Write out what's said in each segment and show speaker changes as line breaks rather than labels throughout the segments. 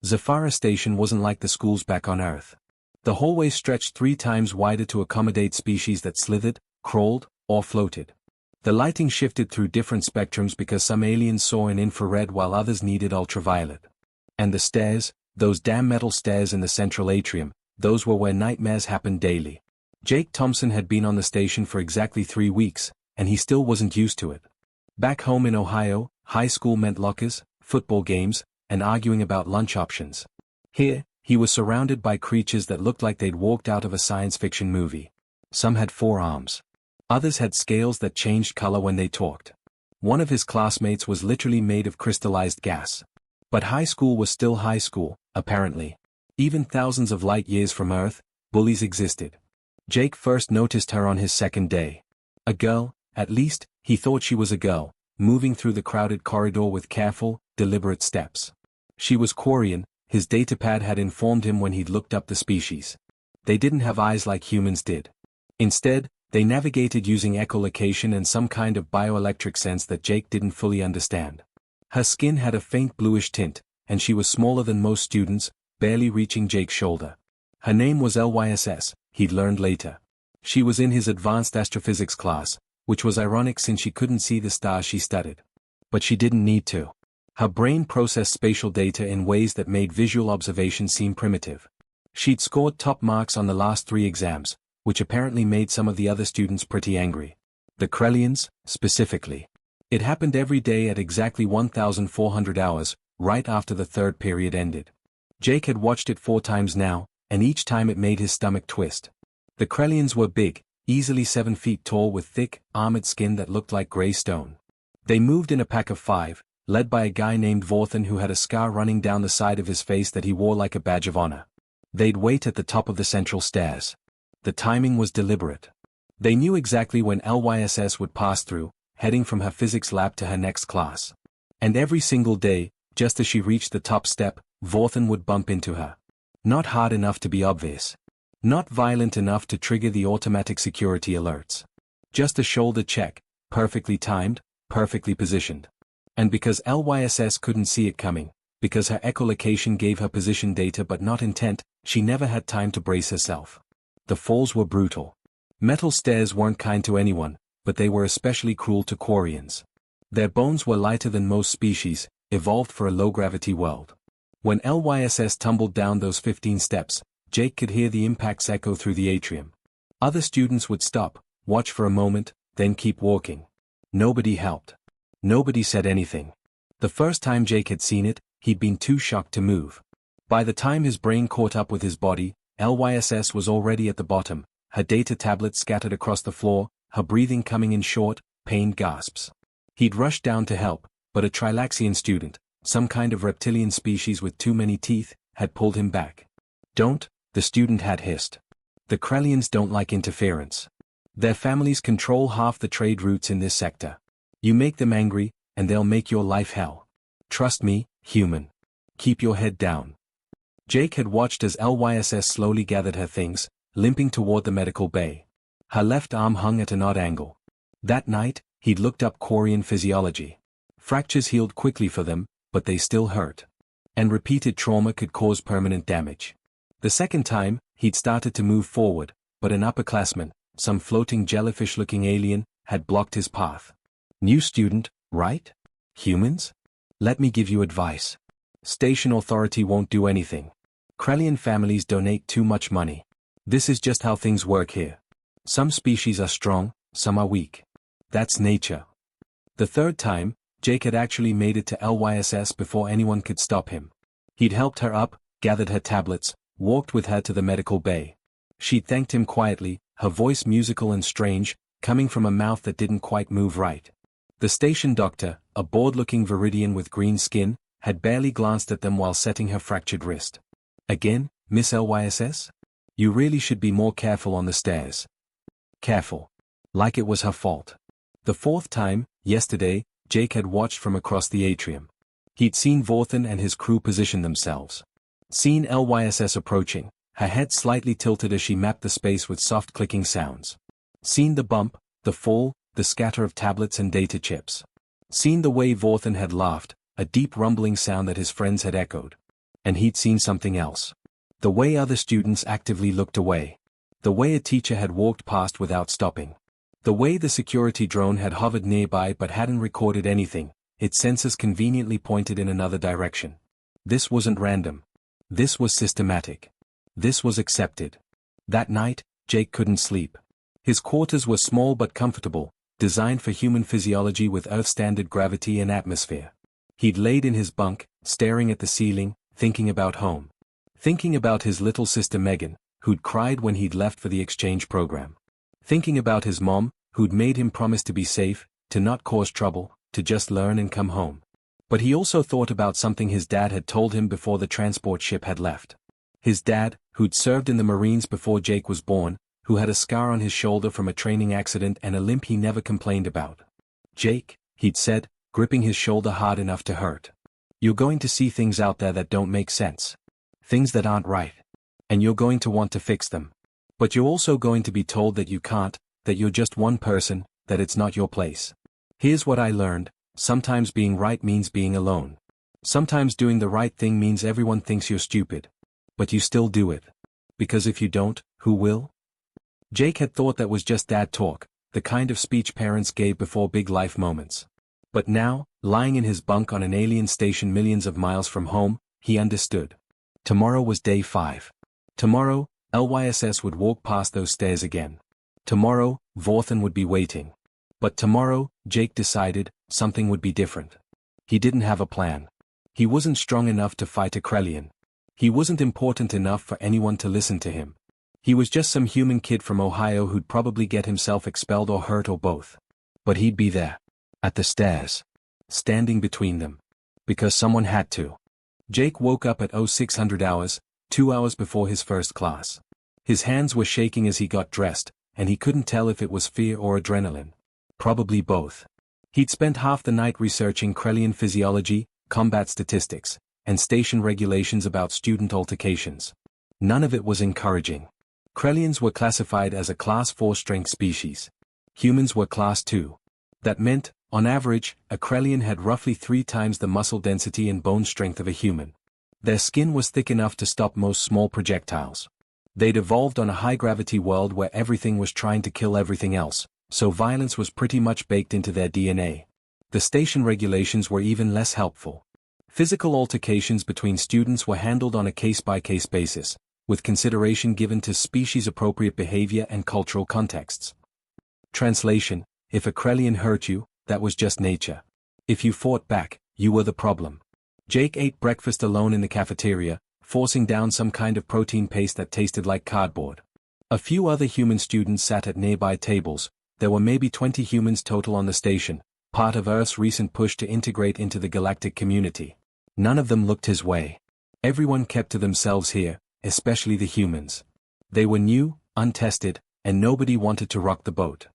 Zafara Station wasn't like the schools back on Earth. The hallways stretched 3 times wider to accommodate species that slithered, crawled, or floated. The lighting shifted through different spectrums because some aliens saw in infrared while others needed ultraviolet. And the stairs, those damn metal stairs in the central atrium, those were where nightmares happened daily. Jake Thompson had been on the station for exactly 3 weeks, and he still wasn't used to it. Back home in Ohio, high school meant lockers, football games, and arguing about lunch options. Here, he was surrounded by creatures that looked like they'd walked out of a science fiction movie. Some had 4 arms. Others had scales that changed color when they talked. One of his classmates was literally made of crystallized gas. But high school was still high school, apparently. Even thousands of light years from Earth, bullies existed. Jake first noticed her on his second day. A girl, at least, he thought she was a girl, moving through the crowded corridor with careful, deliberate steps. She was Quarian, his datapad had informed him when he'd looked up the species. They didn't have eyes like humans did. Instead, they navigated using echolocation and some kind of bioelectric sense that Jake didn't fully understand. Her skin had a faint bluish tint, and she was smaller than most students, barely reaching Jake's shoulder. Her name was LYSS, he'd learned later. She was in his advanced astrophysics class, which was ironic since she couldn't see the stars she studied. But she didn't need to. Her brain processed spatial data in ways that made visual observation seem primitive. She'd scored top marks on the last 3 exams, which apparently made some of the other students pretty angry. The Krellians, specifically. It happened every day at exactly 1,400 hours, right after the 3rd period ended. Jake had watched it 4 times now, and each time it made his stomach twist. The Krellians were big, easily 7 feet tall with thick, armored skin that looked like gray stone. They moved in a pack of 5, led by a guy named Vorthan who had a scar running down the side of his face that he wore like a badge of honor. They'd wait at the top of the central stairs. The timing was deliberate. They knew exactly when LYSS would pass through, heading from her physics lab to her next class. And every single day, just as she reached the top step, Vorthan would bump into her. Not hard enough to be obvious. Not violent enough to trigger the automatic security alerts. Just a shoulder check, perfectly timed, perfectly positioned. And because LYSS couldn't see it coming, because her echolocation gave her position data but not intent, she never had time to brace herself. The falls were brutal. Metal stairs weren't kind to anyone, but they were especially cruel to Quarians. Their bones were lighter than most species, evolved for a low-gravity world. When LYSS tumbled down those 15 steps, Jake could hear the impacts echo through the atrium. Other students would stop, watch for a moment, then keep walking. Nobody helped. Nobody said anything. The first time Jake had seen it, he'd been too shocked to move. By the time his brain caught up with his body, LYSS was already at the bottom, her data tablet scattered across the floor, her breathing coming in short, pained gasps. He'd rushed down to help, but a Trilaxian student, some kind of reptilian species with too many teeth, had pulled him back. "Don't," the student had hissed. "The Krellians don't like interference. Their families control half the trade routes in this sector. You make them angry, and they'll make your life hell. Trust me, human. Keep your head down." Jake had watched as LYSS slowly gathered her things, limping toward the medical bay. Her left arm hung at an odd angle. That night, he'd looked up Quarian physiology. Fractures healed quickly for them, but they still hurt. And repeated trauma could cause permanent damage. The second time, he'd started to move forward, but an upperclassman, some floating jellyfish-looking alien, had blocked his path. "New student, right? Humans? Let me give you advice. Station authority won't do anything. Krellian families donate too much money. This is just how things work here. Some species are strong, some are weak. That's nature." The third time, Jake had actually made it to LYSS before anyone could stop him. He'd helped her up, gathered her tablets, walked with her to the medical bay. She thanked him quietly, her voice musical and strange, coming from a mouth that didn't quite move right. The station doctor, a bored-looking Viridian with green skin, had barely glanced at them while setting her fractured wrist. "Again, Miss LYSS? You really should be more careful on the stairs." Careful. Like it was her fault. The fourth time, yesterday, Jake had watched from across the atrium. He'd seen Vorthan and his crew position themselves. Seen LYSS approaching, her head slightly tilted as she mapped the space with soft clicking sounds. Seen the bump, the fall, the scatter of tablets and data chips. Seen the way Vorthan had laughed, a deep rumbling sound that his friends had echoed. And he'd seen something else. The way other students actively looked away. The way a teacher had walked past without stopping. The way the security drone had hovered nearby but hadn't recorded anything, its sensors conveniently pointed in another direction. This wasn't random. This was systematic. This was accepted. That night, Jake couldn't sleep. His quarters were small but comfortable, designed for human physiology with Earth-standard gravity and atmosphere. He'd laid in his bunk, staring at the ceiling, thinking about home. Thinking about his little sister Megan, who'd cried when he'd left for the exchange program. Thinking about his mom, who'd made him promise to be safe, to not cause trouble, to just learn and come home. But he also thought about something his dad had told him before the transport ship had left. His dad, who'd served in the Marines before Jake was born, who had a scar on his shoulder from a training accident and a limp he never complained about. Jake, he'd said, gripping his shoulder hard enough to hurt. You're going to see things out there that don't make sense. Things that aren't right. And you're going to want to fix them. But you're also going to be told that you can't, that you're just one person, that it's not your place. Here's what I learned: sometimes being right means being alone. Sometimes doing the right thing means everyone thinks you're stupid. But you still do it. Because if you don't, who will? Jake had thought that was just dad talk, the kind of speech parents gave before big life moments. But now, lying in his bunk on an alien station millions of miles from home, he understood. Tomorrow was day 5. Tomorrow, LYSS would walk past those stairs again. Tomorrow, Vorthan would be waiting. But tomorrow, Jake decided, something would be different. He didn't have a plan. He wasn't strong enough to fight a Krellian. He wasn't important enough for anyone to listen to him. He was just some human kid from Ohio who'd probably get himself expelled or hurt or both. But he'd be there. At the stairs. Standing between them. Because someone had to. Jake woke up at 0600 hours, 2 hours before his first class. His hands were shaking as he got dressed, and he couldn't tell if it was fear or adrenaline. Probably both. He'd spent half the night researching Krellian physiology, combat statistics, and station regulations about student altercations. None of it was encouraging. Krellians were classified as a Class 4 strength species. Humans were Class 2. That meant, on average, a Krellian had roughly 3 times the muscle density and bone strength of a human. Their skin was thick enough to stop most small projectiles. They'd evolved on a high-gravity world where everything was trying to kill everything else, so violence was pretty much baked into their DNA. The station regulations were even less helpful. Physical altercations between students were handled on a case-by-case basis, with consideration given to species-appropriate behavior and cultural contexts. Translation: if a Krellian hurt you, that was just nature. If you fought back, you were the problem. Jake ate breakfast alone in the cafeteria, forcing down some kind of protein paste that tasted like cardboard. A few other human students sat at nearby tables. There were maybe 20 humans total on the station, part of Earth's recent push to integrate into the galactic community. None of them looked his way. Everyone kept to themselves here, especially the humans. They were new, untested, and nobody wanted to rock the boat.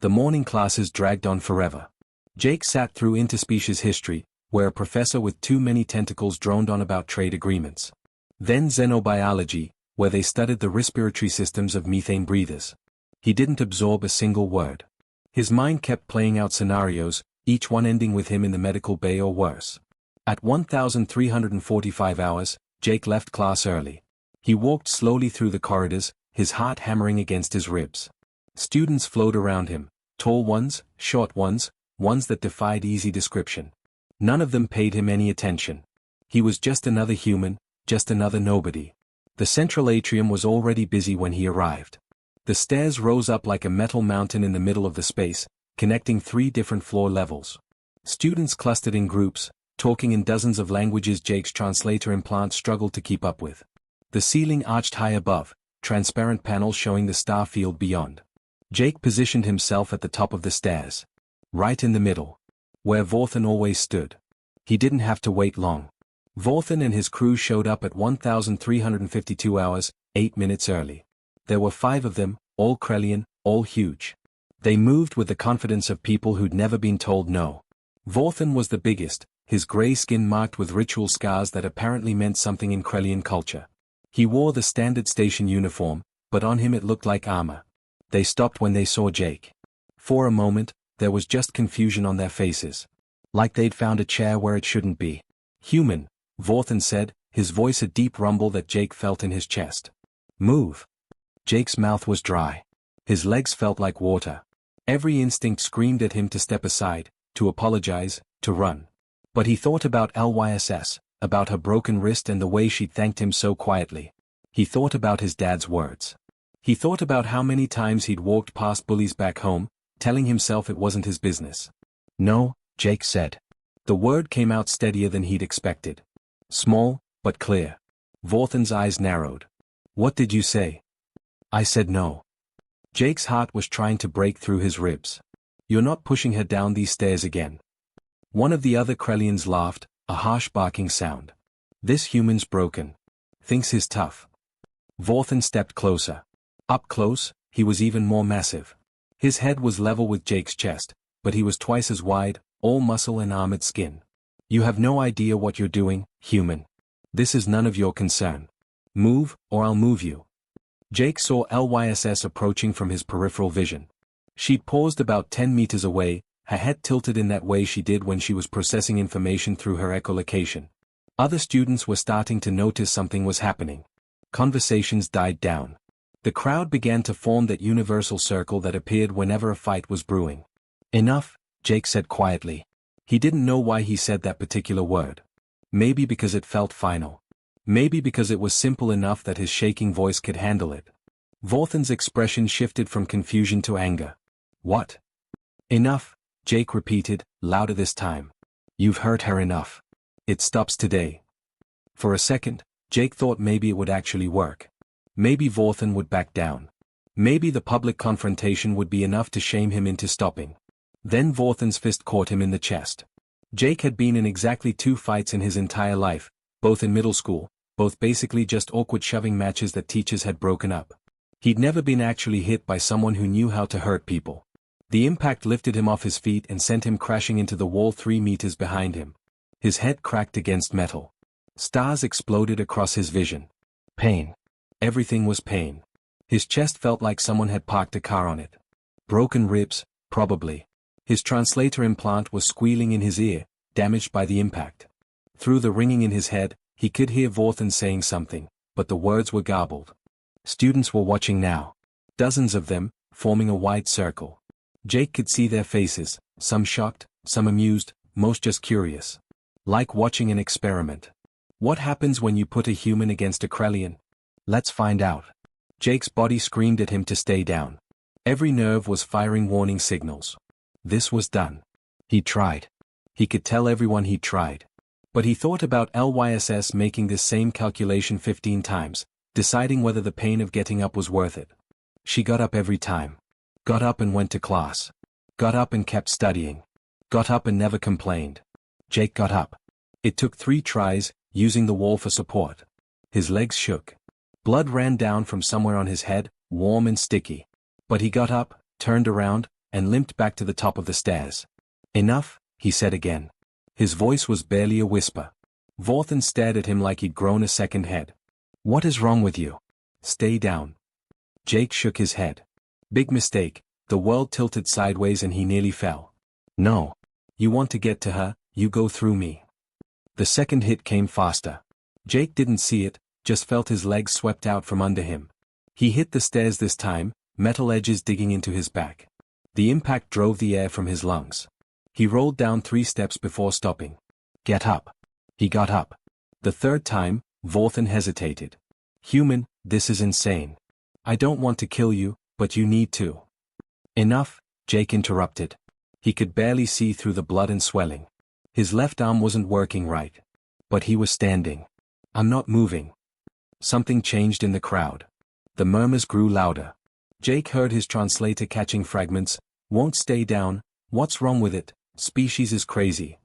The morning classes dragged on forever. Jake sat through interspecies history, where a professor with too many tentacles droned on about trade agreements. Then xenobiology, where they studied the respiratory systems of methane breathers. He didn't absorb a single word. His mind kept playing out scenarios, each one ending with him in the medical bay or worse. At 1345 hours, Jake left class early. He walked slowly through the corridors, his heart hammering against his ribs. Students flowed around him, tall ones, short ones, ones that defied easy description. None of them paid him any attention. He was just another human, just another nobody. The central atrium was already busy when he arrived. The stairs rose up like a metal mountain in the middle of the space, connecting 3 different floor levels. Students clustered in groups, talking in dozens of languages Jake's translator implant struggled to keep up with. The ceiling arched high above, transparent panels showing the star field beyond. Jake positioned himself at the top of the stairs. Right in the middle. Where Vorthan always stood. He didn't have to wait long. Vorthan and his crew showed up at 1352 hours, 8 minutes early. There were 5 of them, all Krellian, all huge. They moved with the confidence of people who'd never been told no. Vorthan was the biggest, his grey skin marked with ritual scars that apparently meant something in Krellian culture. He wore the standard station uniform, but on him it looked like armor. They stopped when they saw Jake. For a moment, there was just confusion on their faces. Like they'd found a chair where it shouldn't be. Human, Vorthan said, his voice a deep rumble that Jake felt in his chest. Move. Jake's mouth was dry. His legs felt like water. Every instinct screamed at him to step aside, to apologize, to run. But he thought about LYSS, about her broken wrist and the way she'd thanked him so quietly. He thought about his dad's words. He thought about how many times he'd walked past Bullies back home, telling himself it wasn't his business. No, Jake said. The word came out steadier than he'd expected. Small, but clear. Vorthan's eyes narrowed. What did you say? I said no. Jake's heart was trying to break through his ribs. You're not pushing her down these stairs again. One of the other Krellians laughed, a harsh barking sound. This human's broken. Thinks he's tough. Vorthan stepped closer. Up close, he was even more massive. His head was level with Jake's chest, but he was twice as wide, all muscle and armored skin. You have no idea what you're doing, human. This is none of your concern. Move, or I'll move you. Jake saw LYSS approaching from his peripheral vision. She paused about 10 meters away, her head tilted in that way she did when she was processing information through her echolocation. Other students were starting to notice something was happening. Conversations died down. The crowd began to form that universal circle that appeared whenever a fight was brewing. Enough, Jake said quietly. He didn't know why he said that particular word. Maybe because it felt final. Maybe because it was simple enough that his shaking voice could handle it. Vorthan's expression shifted from confusion to anger. What? Enough, Jake repeated, louder this time. You've hurt her enough. It stops today. For a second, Jake thought maybe it would actually work. Maybe Vorthan would back down. Maybe the public confrontation would be enough to shame him into stopping. Then Vorthan's fist caught him in the chest. Jake had been in exactly 2 fights in his entire life, both in middle school, both basically just awkward shoving matches that teachers had broken up. He'd never been actually hit by someone who knew how to hurt people. The impact lifted him off his feet and sent him crashing into the wall 3 meters behind him. His head cracked against metal. Stars exploded across his vision. Pain. Everything was pain. His chest felt like someone had parked a car on it. Broken ribs, probably. His translator implant was squealing in his ear, damaged by the impact. Through the ringing in his head, he could hear Vorthan saying something, but the words were garbled. Students were watching now. Dozens of them, forming a wide circle. Jake could see their faces, some shocked, some amused, most just curious. Like watching an experiment. What happens when you put a human against a Krellian? Let's find out. Jake's body screamed at him to stay down. Every nerve was firing warning signals. This was done. He tried. He could tell everyone he tried. But he thought about LYSS making this same calculation 15 times, deciding whether the pain of getting up was worth it. She got up every time. Got up and went to class. Got up and kept studying. Got up and never complained. Jake got up. It took 3 tries, using the wall for support. His legs shook. Blood ran down from somewhere on his head, warm and sticky. But he got up, turned around, and limped back to the top of the stairs. Enough, he said again. His voice was barely a whisper. Vorthan stared at him like he'd grown a second head. What is wrong with you? Stay down. Jake shook his head. Big mistake, the world tilted sideways and he nearly fell. No. You want to get to her, you go through me. The second hit came faster. Jake didn't see it, just felt his legs swept out from under him. He hit the stairs this time, metal edges digging into his back. The impact drove the air from his lungs. He rolled down 3 steps before stopping. Get up. He got up. The third time, Vorthan hesitated. Human, this is insane. I don't want to kill you, but you need to. Enough, Jake interrupted. He could barely see through the blood and swelling. His left arm wasn't working right. But he was standing. I'm not moving. Something changed in the crowd. The murmurs grew louder. Jake heard his translator catching fragments. Won't stay down, what's wrong with it, species is crazy.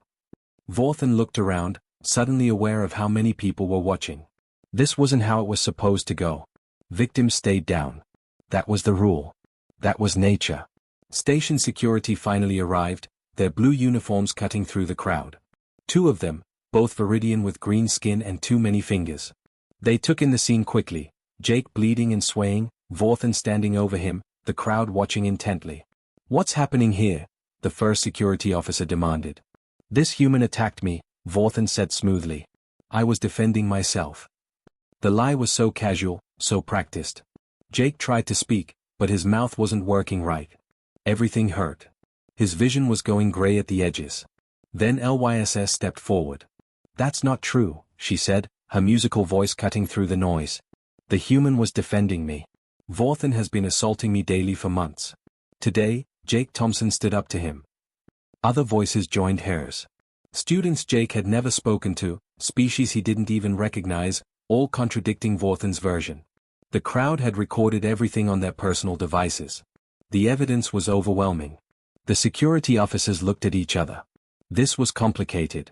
Vorthan looked around, suddenly aware of how many people were watching. This wasn't how it was supposed to go. Victims stayed down. That was the rule. That was nature. Station security finally arrived, their blue uniforms cutting through the crowd. 2 of them, both Viridian with green skin and too many fingers. They took in the scene quickly, Jake bleeding and swaying, Vorthan standing over him, the crowd watching intently. What's happening here? The first security officer demanded. This human attacked me, Vorthan said smoothly. I was defending myself. The lie was so casual, so practiced. Jake tried to speak, but his mouth wasn't working right. Everything hurt. His vision was going gray at the edges. Then LYSS stepped forward. That's not true, she said, her musical voice cutting through the noise. The human was defending me. Vorthan has been assaulting me daily for months. Today, Jake Thompson stood up to him. Other voices joined hers. Students Jake had never spoken to, species he didn't even recognize, all contradicting Vorthan's version. The crowd had recorded everything on their personal devices. The evidence was overwhelming. The security officers looked at each other. This was complicated.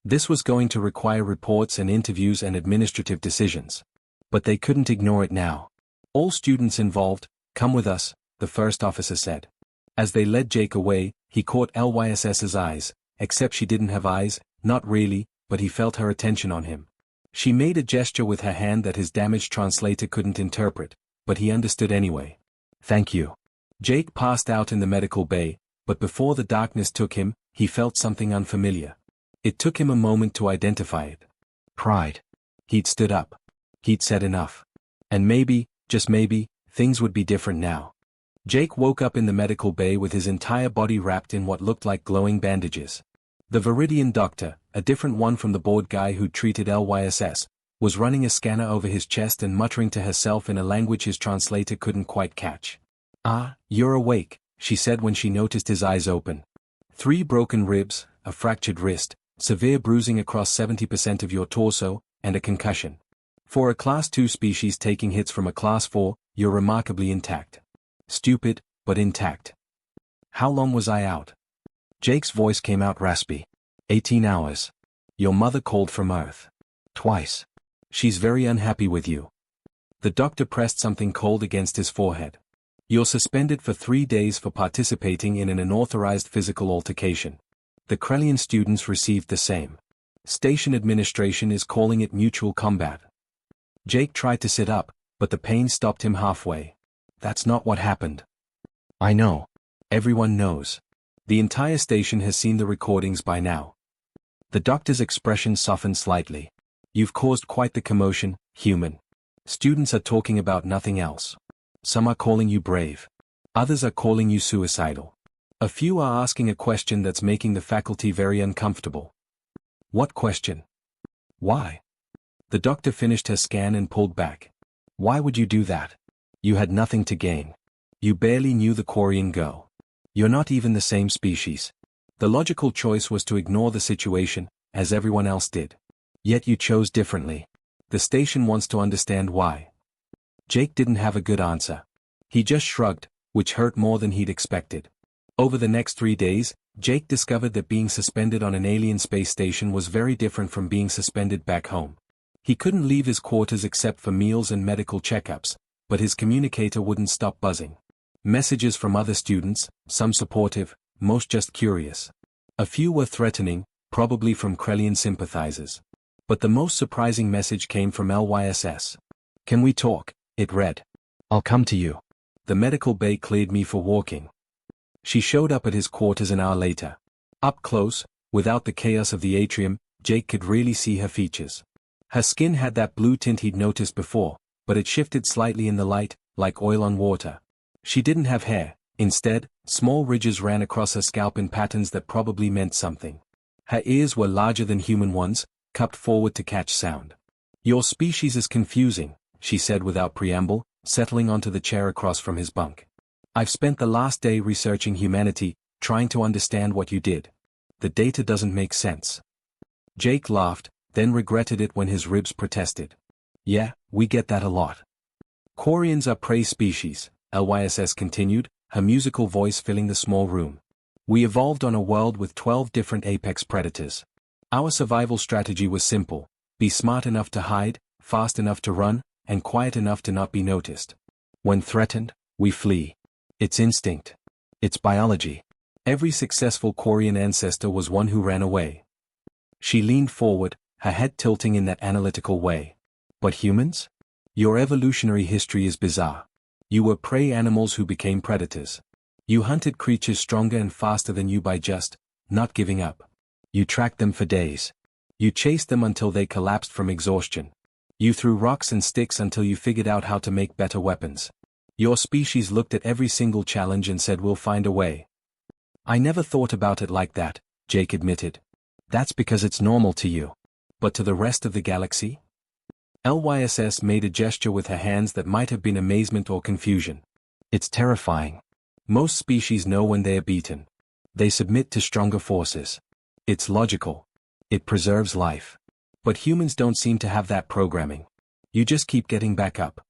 This was going to require reports and interviews and administrative decisions. But they couldn't ignore it now. All students involved, come with us, the first officer said. As they led Jake away, he caught LYSS's eyes, except she didn't have eyes, not really, but he felt her attention on him. She made a gesture with her hand that his damaged translator couldn't interpret, but he understood anyway. Thank you. Jake passed out in the medical bay, but before the darkness took him, he felt something unfamiliar. It took him a moment to identify it. Pride. He'd stood up. He'd said enough. And maybe, just maybe, things would be different now. Jake woke up in the medical bay with his entire body wrapped in what looked like glowing bandages. The Viridian doctor, a different one from the bored guy who'd treated LYSS, was running a scanner over his chest and muttering to herself in a language his translator couldn't quite catch. Ah, you're awake, she said when she noticed his eyes open. 3 broken ribs, a fractured wrist, severe bruising across 70% of your torso, and a concussion. For a Class 2 species taking hits from a Class 4, you're remarkably intact. Stupid, but intact. How long was I out? Jake's voice came out raspy. 18 hours. Your mother called from Earth. Twice. She's very unhappy with you. The doctor pressed something cold against his forehead. You're suspended for 3 days for participating in an unauthorized physical altercation. The Krellian students received the same. Station administration is calling it mutual combat. Jake tried to sit up, but the pain stopped him halfway. That's not what happened. I know. Everyone knows. The entire station has seen the recordings by now. The doctor's expression softened slightly. You've caused quite the commotion, human. Students are talking about nothing else. Some are calling you brave. Others are calling you suicidal. A few are asking a question that's making the faculty very uncomfortable. What question? Why? The doctor finished her scan and pulled back. Why would you do that? You had nothing to gain. You barely knew the Quarian girl. You're not even the same species. The logical choice was to ignore the situation, as everyone else did. Yet you chose differently. The station wants to understand why. Jake didn't have a good answer. He just shrugged, which hurt more than he'd expected. Over the next 3 days, Jake discovered that being suspended on an alien space station was very different from being suspended back home. He couldn't leave his quarters except for meals and medical checkups, but his communicator wouldn't stop buzzing. Messages from other students, some supportive, most just curious. A few were threatening, probably from Krellian sympathizers. But the most surprising message came from LYSS. Can we talk? It read. I'll come to you. The medical bay cleared me for walking. She showed up at his quarters an hour later. Up close, without the chaos of the atrium, Jake could really see her features. Her skin had that blue tint he'd noticed before, but it shifted slightly in the light, like oil on water. She didn't have hair. Instead, small ridges ran across her scalp in patterns that probably meant something. Her ears were larger than human ones, cupped forward to catch sound. Your species is confusing, she said without preamble, settling onto the chair across from his bunk. I've spent the last day researching humanity, trying to understand what you did. The data doesn't make sense. Jake laughed, then regretted it when his ribs protested. Yeah, we get that a lot. Quarians are prey species, LYSS continued, her musical voice filling the small room. We evolved on a world with 12 different apex predators. Our survival strategy was simple: be smart enough to hide, fast enough to run, and quiet enough to not be noticed. When threatened, we flee. It's instinct. It's biology. Every successful Quarian ancestor was one who ran away. She leaned forward, her head tilting in that analytical way. But humans? Your evolutionary history is bizarre. You were prey animals who became predators. You hunted creatures stronger and faster than you by just not giving up. You tracked them for days. You chased them until they collapsed from exhaustion. You threw rocks and sticks until you figured out how to make better weapons. Your species looked at every single challenge and said, "We'll find a way." I never thought about it like that, Jake admitted. That's because it's normal to you. But to the rest of the galaxy? LYSS made a gesture with her hands that might have been amazement or confusion. It's terrifying. Most species know when they are beaten. They submit to stronger forces. It's logical. It preserves life. But humans don't seem to have that programming. You just keep getting back up.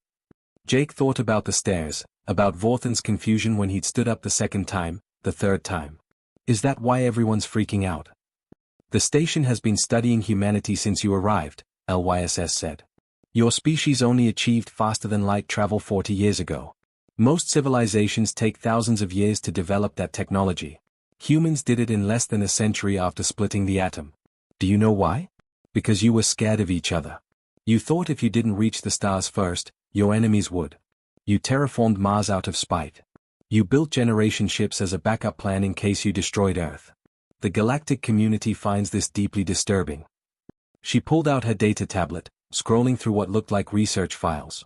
Jake thought about the stairs, about Vorthan's confusion when he'd stood up the second time, the third time. Is that why everyone's freaking out? The station has been studying humanity since you arrived, LYSS said. Your species only achieved faster-than-light travel 40 years ago. Most civilizations take thousands of years to develop that technology. Humans did it in less than a century after splitting the atom. Do you know why? Because you were scared of each other. You thought if you didn't reach the stars first, your enemies would. You terraformed Mars out of spite. You built generation ships as a backup plan in case you destroyed Earth. The galactic community finds this deeply disturbing. She pulled out her data tablet, scrolling through what looked like research files.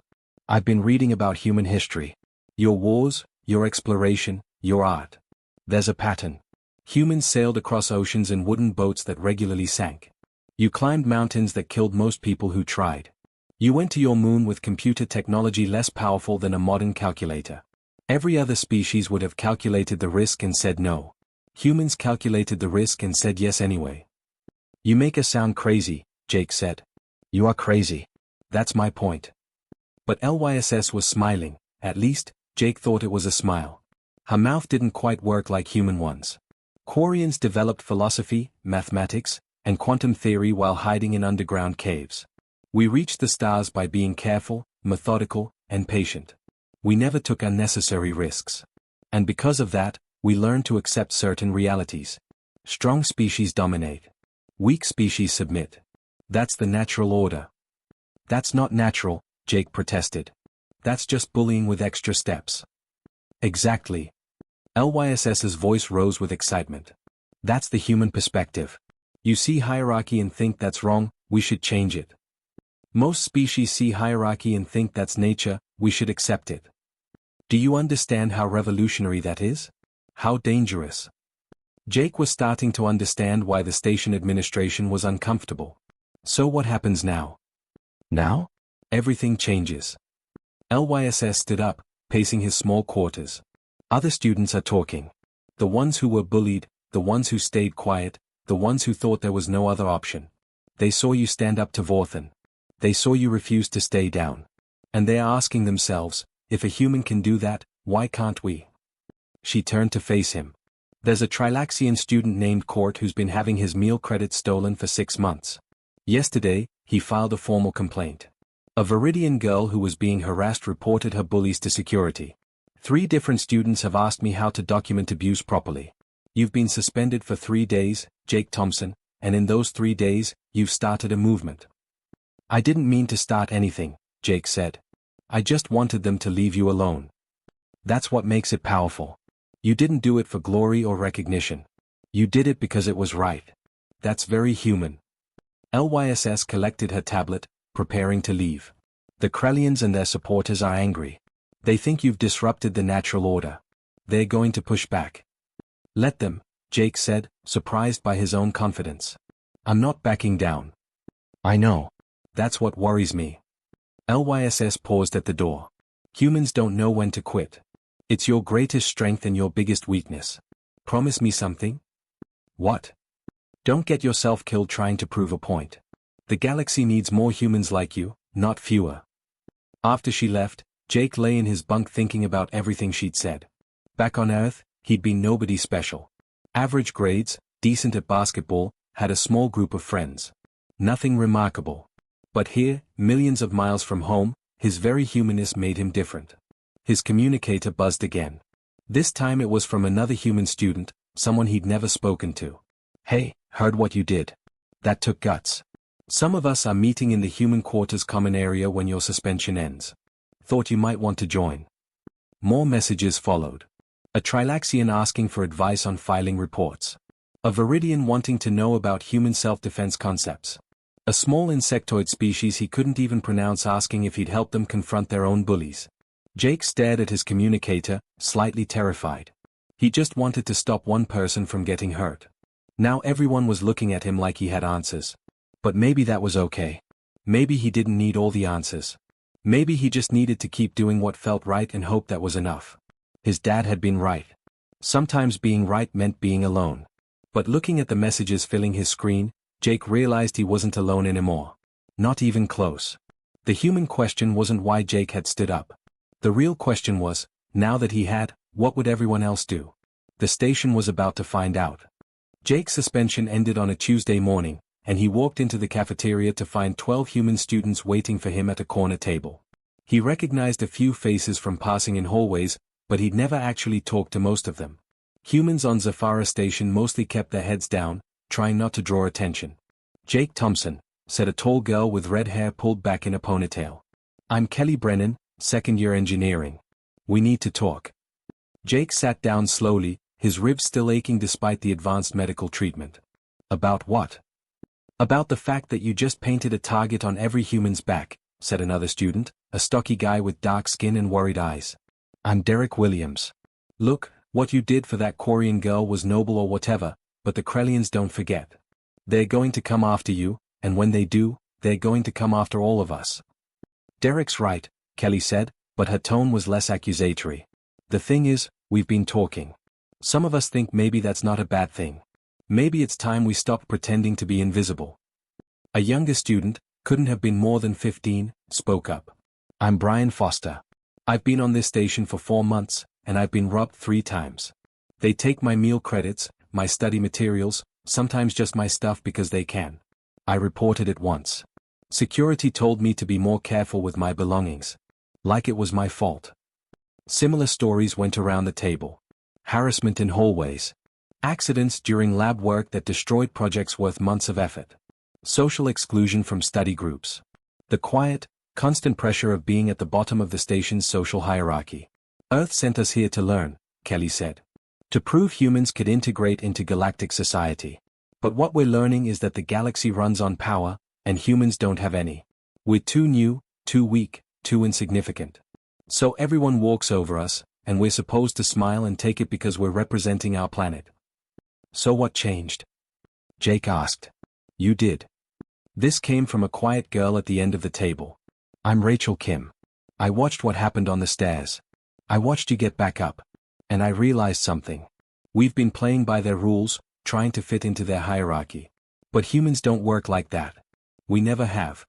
I've been reading about human history. Your wars, your exploration, your art. There's a pattern. Humans sailed across oceans in wooden boats that regularly sank. You climbed mountains that killed most people who tried. You went to your moon with computer technology less powerful than a modern calculator. Every other species would have calculated the risk and said no. Humans calculated the risk and said yes anyway. You make us sound crazy, Jake said. You are crazy. That's my point. But LYSS was smiling, at least, Jake thought it was a smile. Her mouth didn't quite work like human ones. Quarians developed philosophy, mathematics, and quantum theory while hiding in underground caves. We reached the stars by being careful, methodical, and patient. We never took unnecessary risks. And because of that, we learned to accept certain realities. Strong species dominate. Weak species submit. That's the natural order. That's not natural, Jake protested. That's just bullying with extra steps. Exactly. LYSS's voice rose with excitement. That's the human perspective. You see hierarchy and think that's wrong, we should change it. Most species see hierarchy and think that's nature, we should accept it. Do you understand how revolutionary that is? How dangerous? Jake was starting to understand why the station administration was uncomfortable. So what happens now? Now? Everything changes. LYSS stood up, pacing his small quarters. Other students are talking. The ones who were bullied, the ones who stayed quiet, the ones who thought there was no other option. They saw you stand up to Vorthan. They saw you refuse to stay down. And they are asking themselves, if a human can do that, why can't we? She turned to face him. There's a Trilaxian student named Court who's been having his meal credits stolen for 6 months. Yesterday, he filed a formal complaint. A Viridian girl who was being harassed reported her bullies to security. 3 different students have asked me how to document abuse properly. You've been suspended for 3 days, Jake Thompson, and in those 3 days, you've started a movement. I didn't mean to start anything, Jake said. I just wanted them to leave you alone. That's what makes it powerful. You didn't do it for glory or recognition. You did it because it was right. That's very human. LYSS collected her tablet, preparing to leave. The Krellians and their supporters are angry. They think you've disrupted the natural order. They're going to push back. Let them, Jake said, surprised by his own confidence. I'm not backing down. I know. That's what worries me. LYSS paused at the door. Humans don't know when to quit. It's your greatest strength and your biggest weakness. Promise me something? What? Don't get yourself killed trying to prove a point. The galaxy needs more humans like you, not fewer. After she left, Jake lay in his bunk thinking about everything she'd said. Back on Earth, he'd been nobody special. Average grades, decent at basketball, had a small group of friends. Nothing remarkable. But here, millions of miles from home, his very humanness made him different. His communicator buzzed again. This time it was from another human student, someone he'd never spoken to. Hey, heard what you did. That took guts. Some of us are meeting in the human quarters common area when your suspension ends. Thought you might want to join. More messages followed. A Trilaxian asking for advice on filing reports. A Viridian wanting to know about human self-defense concepts. A small insectoid species he couldn't even pronounce asking if he'd help them confront their own bullies. Jake stared at his communicator, slightly terrified. He just wanted to stop one person from getting hurt. Now everyone was looking at him like he had answers. But maybe that was okay. Maybe he didn't need all the answers. Maybe he just needed to keep doing what felt right and hope that was enough. His dad had been right. Sometimes being right meant being alone. But looking at the messages filling his screen, Jake realized he wasn't alone anymore. Not even close. The human question wasn't why Jake had stood up. The real question was, now that he had, what would everyone else do? The station was about to find out. Jake's suspension ended on a Tuesday morning, and he walked into the cafeteria to find 12 human students waiting for him at a corner table. He recognized a few faces from passing in hallways, but he'd never actually talked to most of them. Humans on Zafara Station mostly kept their heads down, trying not to draw attention. Jake Thompson, said a tall girl with red hair pulled back in a ponytail. I'm Kelly Brennan, second-year engineering. We need to talk. Jake sat down slowly, his ribs still aching despite the advanced medical treatment. About what? About the fact that you just painted a target on every human's back, said another student, a stocky guy with dark skin and worried eyes. I'm Derek Williams. Look, what you did for that Quarian girl was noble or whatever, but the Krellians don't forget. They're going to come after you, and when they do, they're going to come after all of us. Derek's right, Kelly said, but her tone was less accusatory. The thing is, we've been talking. Some of us think maybe that's not a bad thing. Maybe it's time we stopped pretending to be invisible. A younger student, couldn't have been more than 15, spoke up. I'm Brian Foster. I've been on this station for 4 months, and I've been robbed 3 times. They take my meal credits, my study materials, sometimes just my stuff because they can. I reported it once. Security told me to be more careful with my belongings. Like it was my fault. Similar stories went around the table. Harassment in hallways. Accidents during lab work that destroyed projects worth months of effort. Social exclusion from study groups. The quiet, constant pressure of being at the bottom of the station's social hierarchy. Earth sent us here to learn, Kelly said. To prove humans could integrate into galactic society. But what we're learning is that the galaxy runs on power, and humans don't have any. We're too new, too weak, too insignificant. So everyone walks over us, and we're supposed to smile and take it because we're representing our planet. So what changed? Jake asked. You did. This came from a quiet girl at the end of the table. I'm Rachel Kim. I watched what happened on the stairs. I watched you get back up. And I realized something. We've been playing by their rules, trying to fit into their hierarchy. But humans don't work like that. We never have.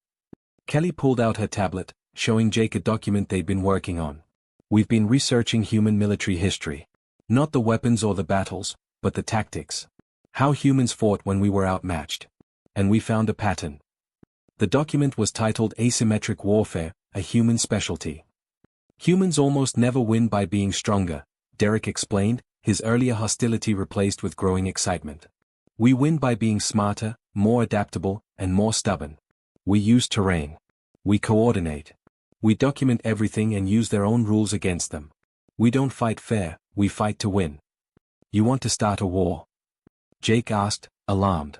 Kelly pulled out her tablet, showing Jake a document they'd been working on. We've been researching human military history. Not the weapons or the battles, but the tactics. How humans fought when we were outmatched. And we found a pattern. The document was titled Asymmetric Warfare, a Human Specialty. Humans almost never win by being stronger, Derek explained, his earlier hostility replaced with growing excitement. We win by being smarter, more adaptable, and more stubborn. We use terrain. We coordinate. We document everything and use their own rules against them. We don't fight fair, we fight to win. You want to start a war? Jake asked, alarmed.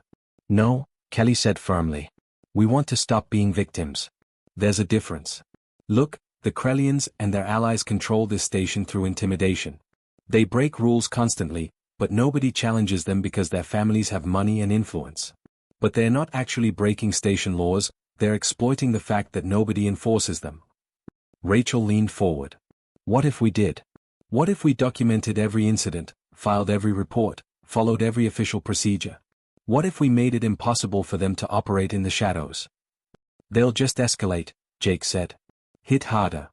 No, Kelly said firmly. We want to stop being victims. There's a difference. Look, the Krellians and their allies control this station through intimidation. They break rules constantly, but nobody challenges them because their families have money and influence. But they're not actually breaking station laws, they're exploiting the fact that nobody enforces them. Rachel leaned forward. What if we did? What if we documented every incident, filed every report, followed every official procedure? What if we made it impossible for them to operate in the shadows? They'll just escalate, Jake said. Hit harder.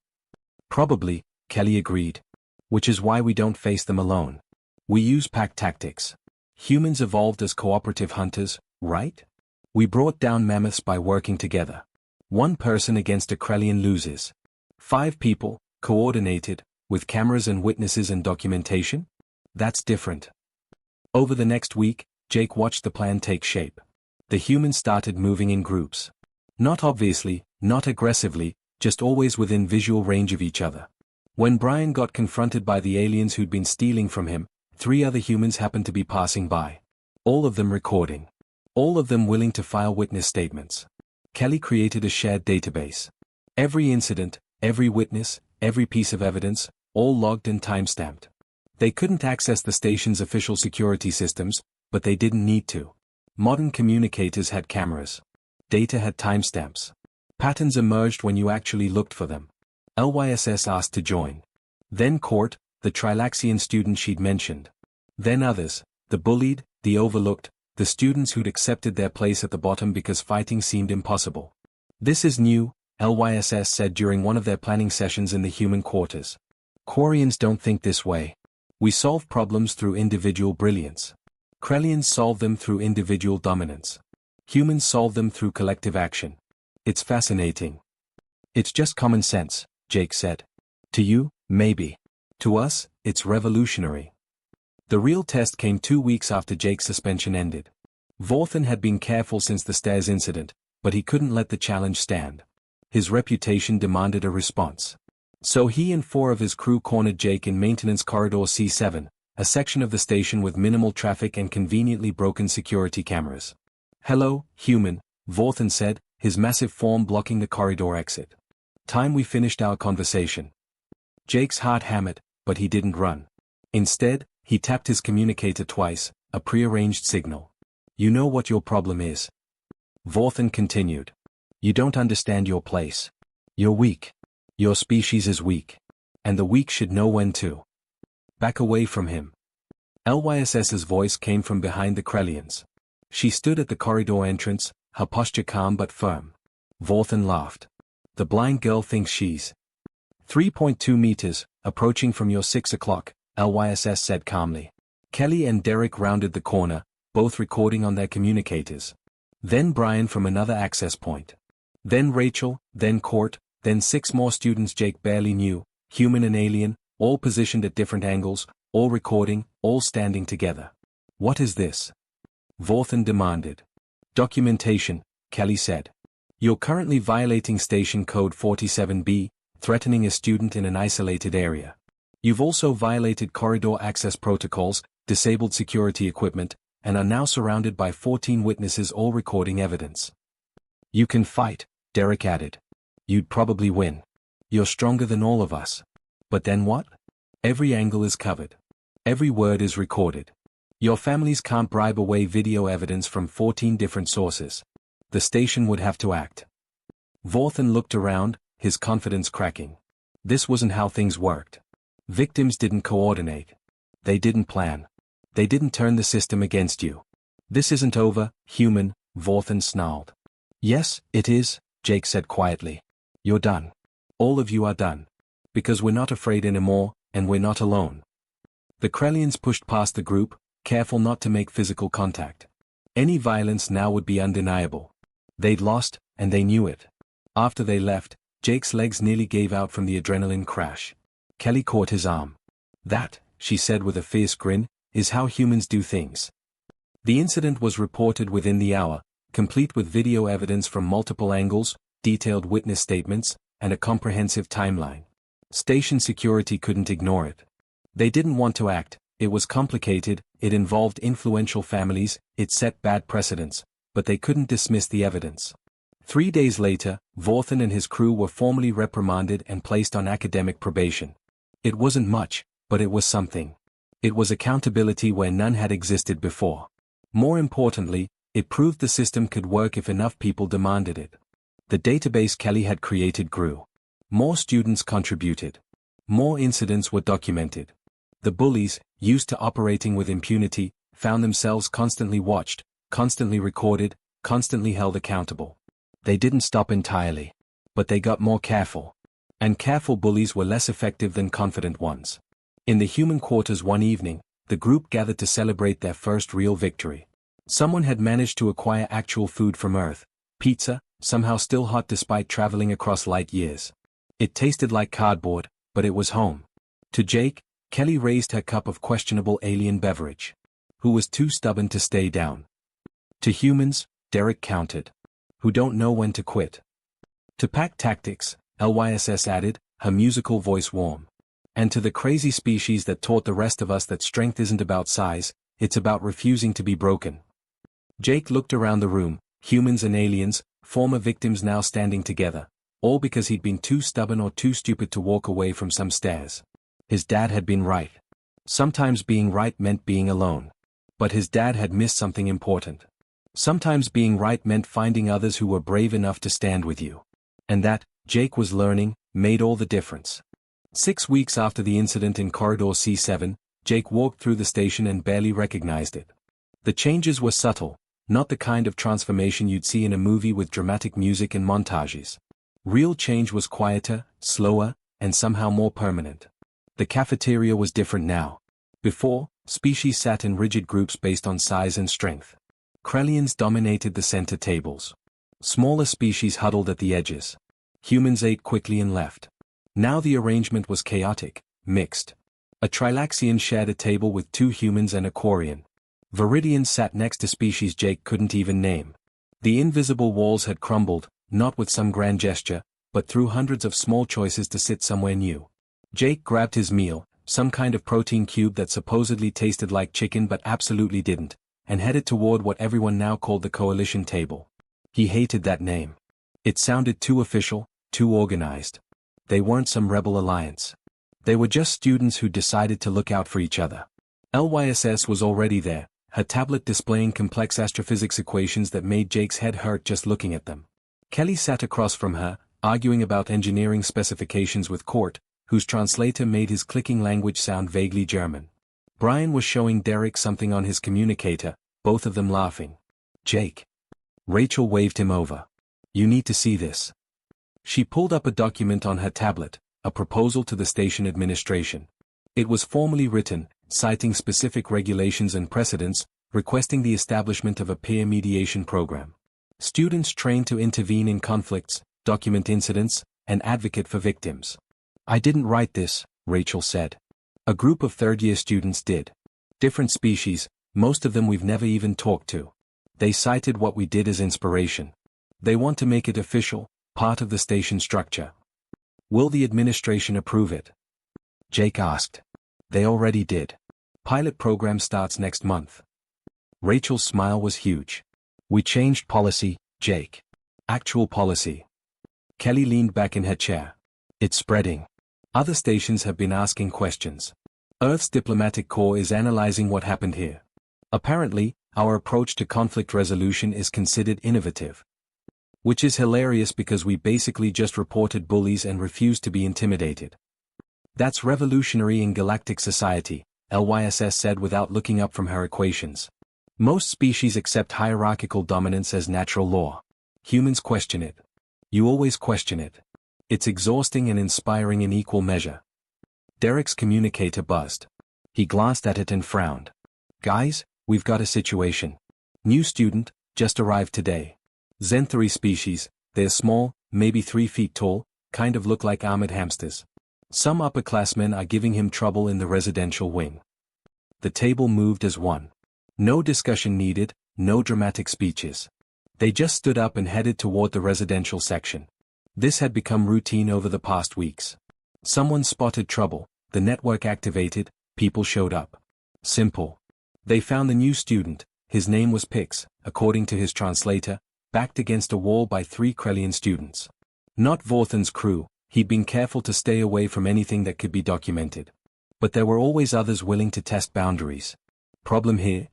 Probably, Kelly agreed. Which is why we don't face them alone. We use pack tactics. Humans evolved as cooperative hunters, right? We brought down mammoths by working together. One person against a Krellian loses. 5 people, coordinated, with cameras and witnesses and documentation? That's different. Over the next week, Jake watched the plan take shape. The humans started moving in groups. Not obviously, not aggressively, just always within visual range of each other. When Brian got confronted by the aliens who'd been stealing from him, 3 other humans happened to be passing by. All of them recording. All of them willing to file witness statements. Kelly created a shared database. Every incident, every witness, every piece of evidence, all logged and timestamped. They couldn't access the station's official security systems, but they didn't need to. Modern communicators had cameras. Data had timestamps. Patterns emerged when you actually looked for them. LYSS asked to join. Then Court, the Trilaxian student she'd mentioned. Then others, the bullied, the overlooked, the students who'd accepted their place at the bottom because fighting seemed impossible. This is new, LYSS said during one of their planning sessions in the human quarters. Quarians don't think this way. We solve problems through individual brilliance. Krellians solve them through individual dominance. Humans solve them through collective action. It's fascinating. It's just common sense, Jake said. To you, maybe. To us, it's revolutionary. The real test came 2 weeks after Jake's suspension ended. Vorthan had been careful since the stairs incident, but he couldn't let the challenge stand. His reputation demanded a response. So he and 4 of his crew cornered Jake in Maintenance Corridor C7, a section of the station with minimal traffic and conveniently broken security cameras. "Hello, human," Vorthan said, his massive form blocking the corridor exit. "Time we finished our conversation." Jake's heart hammered, but he didn't run. Instead, he tapped his communicator twice, a prearranged signal. "You know what your problem is." Vorthan continued. "You don't understand your place. You're weak. Your species is weak. And the weak should know when to back away from him." LYSS's voice came from behind the Krellians. She stood at the corridor entrance, her posture calm but firm. Vorthan laughed. "The blind girl thinks she's 3.2 meters, approaching from your 6 o'clock, LYSS said calmly. Kelly and Derek rounded the corner, both recording on their communicators. Then Brian from another access point. Then Rachel, then Court, then 6 more students Jake barely knew, human and alien, all positioned at different angles, all recording, all standing together. "What is this?" Vorthan demanded. "Documentation," Kelly said. "You're currently violating Station Code 47B, threatening a student in an isolated area. You've also violated corridor access protocols, disabled security equipment, and are now surrounded by 14 witnesses all recording evidence." "You can fight," Derek added. "You'd probably win. You're stronger than all of us. But then what? Every angle is covered. Every word is recorded. Your families can't bribe away video evidence from 14 different sources. The station would have to act." Vorthan looked around, his confidence cracking. This wasn't how things worked. Victims didn't coordinate. They didn't plan. They didn't turn the system against you. "This isn't over, human," Vorthan snarled. "Yes, it is," Jake said quietly. "You're done. All of you are done. Because we're not afraid anymore, and we're not alone." The Krellians pushed past the group, careful not to make physical contact. Any violence now would be undeniable. They'd lost, and they knew it. After they left, Jake's legs nearly gave out from the adrenaline crash. Kelly caught his arm. "That," she said with a fierce grin, "is how humans do things." The incident was reported within the hour, complete with video evidence from multiple angles, detailed witness statements, and a comprehensive timeline. Station security couldn't ignore it. They didn't want to act, it was complicated, it involved influential families, it set bad precedents, but they couldn't dismiss the evidence. 3 days later, Vorthan and his crew were formally reprimanded and placed on academic probation. It wasn't much, but it was something. It was accountability where none had existed before. More importantly, it proved the system could work if enough people demanded it. The database Kelly had created grew. More students contributed. More incidents were documented. The bullies, used to operating with impunity, found themselves constantly watched, constantly recorded, constantly held accountable. They didn't stop entirely. But they got more careful. And careful bullies were less effective than confident ones. In the human quarters one evening, the group gathered to celebrate their first real victory. Someone had managed to acquire actual food from Earth, pizza, somehow still hot despite traveling across light years. It tasted like cardboard, but it was home. To Jake, Kelly raised her cup of questionable alien beverage. Who was too stubborn to stay down. To humans, Derek countered. Who don't know when to quit. To pack tactics, LYSS added, her musical voice warm. And to the crazy species that taught the rest of us that strength isn't about size, it's about refusing to be broken. Jake looked around the room, humans and aliens, former victims now standing together, all because he'd been too stubborn or too stupid to walk away from some stairs. His dad had been right. Sometimes being right meant being alone. But his dad had missed something important. Sometimes being right meant finding others who were brave enough to stand with you. And that, Jake was learning, made all the difference. 6 weeks after the incident in Corridor C7, Jake walked through the station and barely recognized it. The changes were subtle, not the kind of transformation you'd see in a movie with dramatic music and montages. Real change was quieter, slower, and somehow more permanent. The cafeteria was different now. Before, species sat in rigid groups based on size and strength. Krellians dominated the center tables. Smaller species huddled at the edges. Humans ate quickly and left. Now the arrangement was chaotic, mixed. A Trilaxian shared a table with 2 humans and a Quarian. Viridians sat next to species Jake couldn't even name. The invisible walls had crumbled, not with some grand gesture, but through hundreds of small choices to sit somewhere new. Jake grabbed his meal, some kind of protein cube that supposedly tasted like chicken but absolutely didn't, and headed toward what everyone now called the coalition table. He hated that name. It sounded too official, too organized. They weren't some rebel alliance. They were just students who decided to look out for each other. LYSS was already there, her tablet displaying complex astrophysics equations that made Jake's head hurt just looking at them. Kelly sat across from her, arguing about engineering specifications with Court, whose translator made his clicking language sound vaguely German. Brian was showing Derek something on his communicator, both of them laughing. Jake. Rachel waved him over. You need to see this. She pulled up a document on her tablet, a proposal to the station administration. It was formally written, citing specific regulations and precedents, requesting the establishment of a peer mediation program. Students trained to intervene in conflicts, document incidents, and advocate for victims. I didn't write this, Rachel said. A group of third-year students did. Different species, most of them we've never even talked to. They cited what we did as inspiration. They want to make it official, part of the station structure. Will the administration approve it? Jake asked. They already did. Pilot program starts next month. Rachel's smile was huge. We changed policy, Jake. Actual policy. Kelly leaned back in her chair. It's spreading. Other stations have been asking questions. Earth's diplomatic corps is analyzing what happened here. Apparently, our approach to conflict resolution is considered innovative. Which is hilarious because we basically just reported bullies and refused to be intimidated. That's revolutionary in galactic society, LYSS said without looking up from her equations. Most species accept hierarchical dominance as natural law. Humans question it. You always question it. It's exhausting and inspiring in equal measure. Derek's communicator buzzed. He glanced at it and frowned. Guys, we've got a situation. New student, just arrived today. Xanthari species, they're small, maybe 3 feet tall, kind of look like armored hamsters. Some upperclassmen are giving him trouble in the residential wing. The table moved as one. No discussion needed, no dramatic speeches. They just stood up and headed toward the residential section. This had become routine over the past weeks. Someone spotted trouble, the network activated, people showed up. Simple. They found the new student, his name was Pix, according to his translator, backed against a wall by 3 Krellian students. Not Vorthan's crew, he'd been careful to stay away from anything that could be documented. But there were always others willing to test boundaries. Problem here?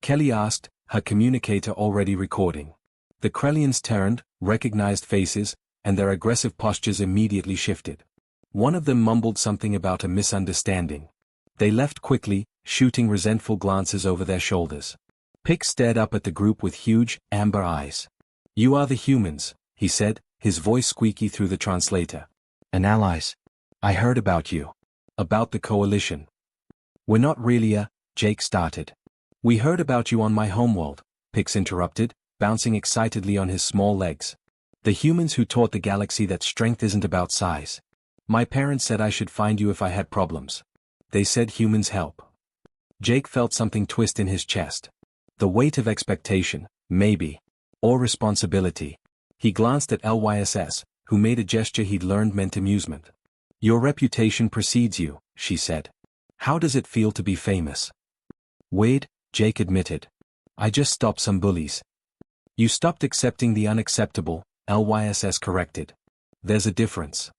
Kelly asked, her communicator already recording. The Krellians turned, recognized faces, and their aggressive postures immediately shifted. One of them mumbled something about a misunderstanding. They left quickly, shooting resentful glances over their shoulders. Pix stared up at the group with huge, amber eyes. You are the humans, he said, his voice squeaky through the translator. And allies. I heard about you. About the coalition. We're not really Jake started. We heard about you on my homeworld, Pix interrupted, bouncing excitedly on his small legs. The humans who taught the galaxy that strength isn't about size. My parents said I should find you if I had problems. They said humans help. Jake felt something twist in his chest. The weight of expectation, maybe. Or responsibility. He glanced at LYSS, who made a gesture he'd learned meant amusement. Your reputation precedes you, she said. How does it feel to be famous? Weird, Jake admitted. I just stopped some bullies. You stopped accepting the unacceptable, LYSS corrected. There's a difference.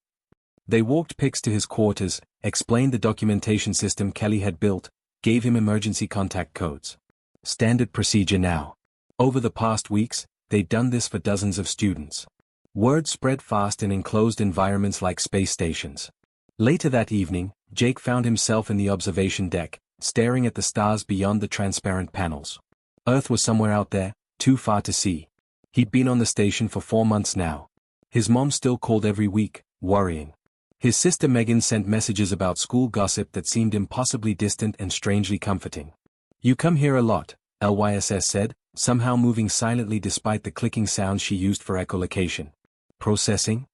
They walked Pix to his quarters, explained the documentation system Kelly had built, gave him emergency contact codes. Standard procedure now. Over the past weeks, they'd done this for dozens of students. Word spread fast in enclosed environments like space stations. Later that evening, Jake found himself in the observation deck, staring at the stars beyond the transparent panels. Earth was somewhere out there, too far to see. He'd been on the station for 4 months now. His mom still called every week, worrying. His sister Megan sent messages about school gossip that seemed impossibly distant and strangely comforting. You come here a lot, LYSS said, somehow moving silently despite the clicking sounds she used for echolocation. Processing?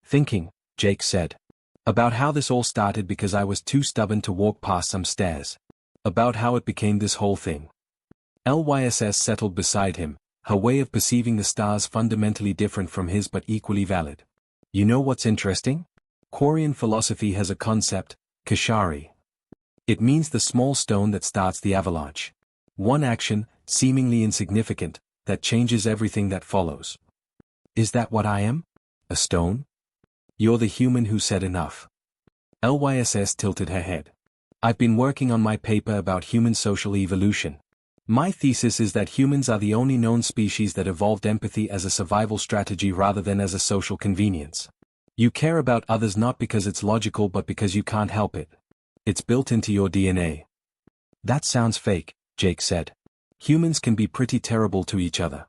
Thinking, Jake said. About how this all started because I was too stubborn to walk past some stairs. About how it became this whole thing. LYSS settled beside him, her way of perceiving the stars fundamentally different from his but equally valid. You know what's interesting? Quarian philosophy has a concept, Kashari. It means the small stone that starts the avalanche. One action, seemingly insignificant, that changes everything that follows. Is that what I am? A stone? You're the human who said enough. LYSS tilted her head. I've been working on my paper about human social evolution. My thesis is that humans are the only known species that evolved empathy as a survival strategy rather than as a social convenience. You care about others not because it's logical but because you can't help it. It's built into your DNA. That sounds fake, Jake said. Humans can be pretty terrible to each other.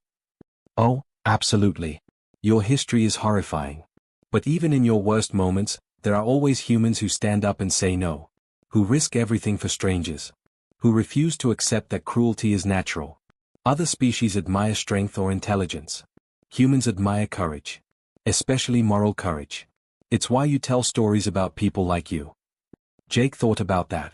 Oh, absolutely. Your history is horrifying. But even in your worst moments, there are always humans who stand up and say no. Who risk everything for strangers. Who refuse to accept that cruelty is natural. Other species admire strength or intelligence. Humans admire courage. Especially moral courage. It's why you tell stories about people like you. Jake thought about that.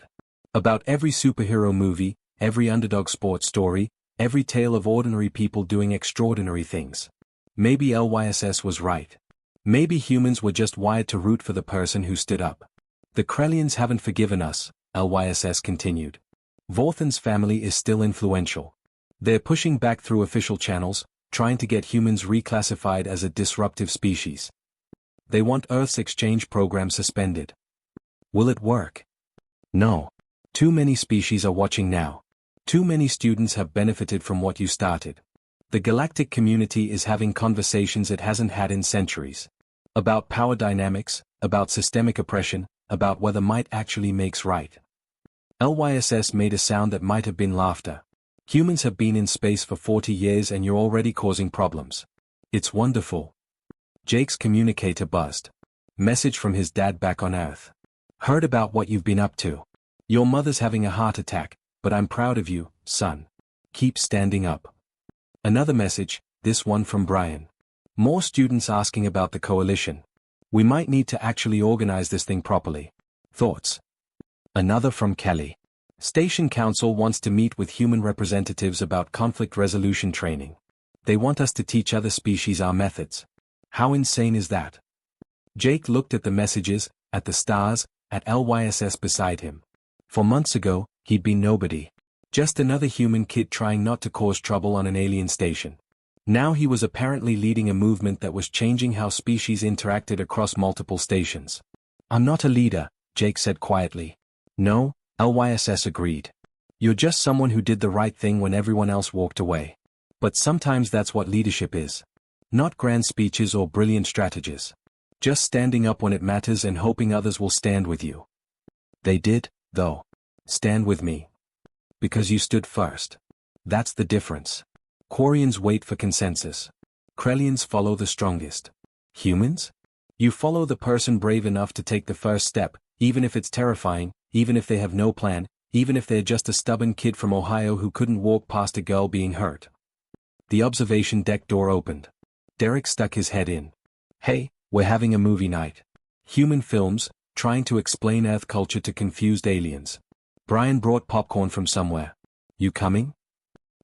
About every superhero movie, every underdog sports story, every tale of ordinary people doing extraordinary things. Maybe LYSS was right. Maybe humans were just wired to root for the person who stood up. The Krellians haven't forgiven us, LYSS continued. Vorthan's family is still influential. They're pushing back through official channels, trying to get humans reclassified as a disruptive species. They want Earth's exchange program suspended. Will it work? No. Too many species are watching now. Too many students have benefited from what you started. The galactic community is having conversations it hasn't had in centuries. About power dynamics, about systemic oppression, about whether might actually makes right. LYSS made a sound that might have been laughter. Humans have been in space for 40 years and you're already causing problems. It's wonderful. Jake's communicator buzzed. Message from his dad back on Earth. Heard about what you've been up to. Your mother's having a heart attack, but I'm proud of you, son. Keep standing up. Another message, this one from Brian. More students asking about the coalition. We might need to actually organize this thing properly. Thoughts? Another from Kelly. Station Council wants to meet with human representatives about conflict resolution training. They want us to teach other species our methods. How insane is that? Jake looked at the messages, at the stars, at LYSS beside him. For months ago, he'd been nobody. Just another human kid trying not to cause trouble on an alien station. Now he was apparently leading a movement that was changing how species interacted across multiple stations. I'm not a leader, Jake said quietly. No, LYSS agreed. You're just someone who did the right thing when everyone else walked away. But sometimes that's what leadership is. Not grand speeches or brilliant strategies. Just standing up when it matters and hoping others will stand with you. They did, though. Stand with me. Because you stood first. That's the difference. Quarians wait for consensus. Krellians follow the strongest. Humans? You follow the person brave enough to take the first step, even if it's terrifying, even if they have no plan, even if they're just a stubborn kid from Ohio who couldn't walk past a girl being hurt. The observation deck door opened. Derek stuck his head in. Hey, we're having a movie night. Human films, trying to explain Earth culture to confused aliens. Brian brought popcorn from somewhere. You coming?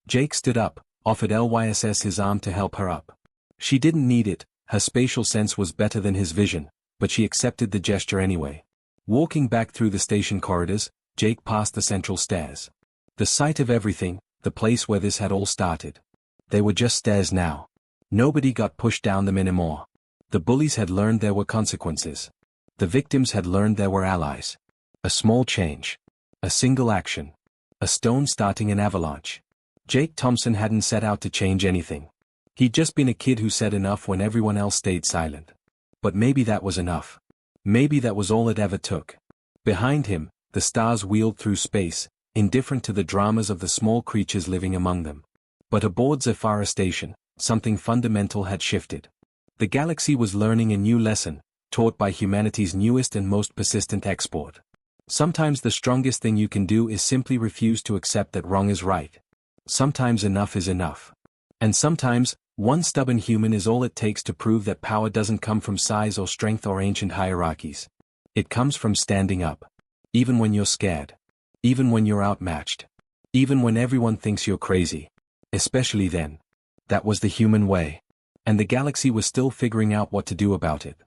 Jake stood up, offered LYSS his arm to help her up. She didn't need it, her spatial sense was better than his vision, but she accepted the gesture anyway. Walking back through the station corridors, Jake passed the central stairs. The sight of everything, the place where this had all started. They were just stairs now. Nobody got pushed down them anymore. The bullies had learned there were consequences. The victims had learned there were allies. A small change. A single action. A stone starting an avalanche. Jake Thompson hadn't set out to change anything. He'd just been a kid who said enough when everyone else stayed silent. But maybe that was enough. Maybe that was all it ever took. Behind him, the stars wheeled through space, indifferent to the dramas of the small creatures living among them. But aboard Zephyra Station, something fundamental had shifted. The galaxy was learning a new lesson, taught by humanity's newest and most persistent export. Sometimes the strongest thing you can do is simply refuse to accept that wrong is right. Sometimes enough is enough. And sometimes, one stubborn human is all it takes to prove that power doesn't come from size or strength or ancient hierarchies. It comes from standing up. Even when you're scared. Even when you're outmatched. Even when everyone thinks you're crazy. Especially then. That was the human way. And the galaxy was still figuring out what to do about it.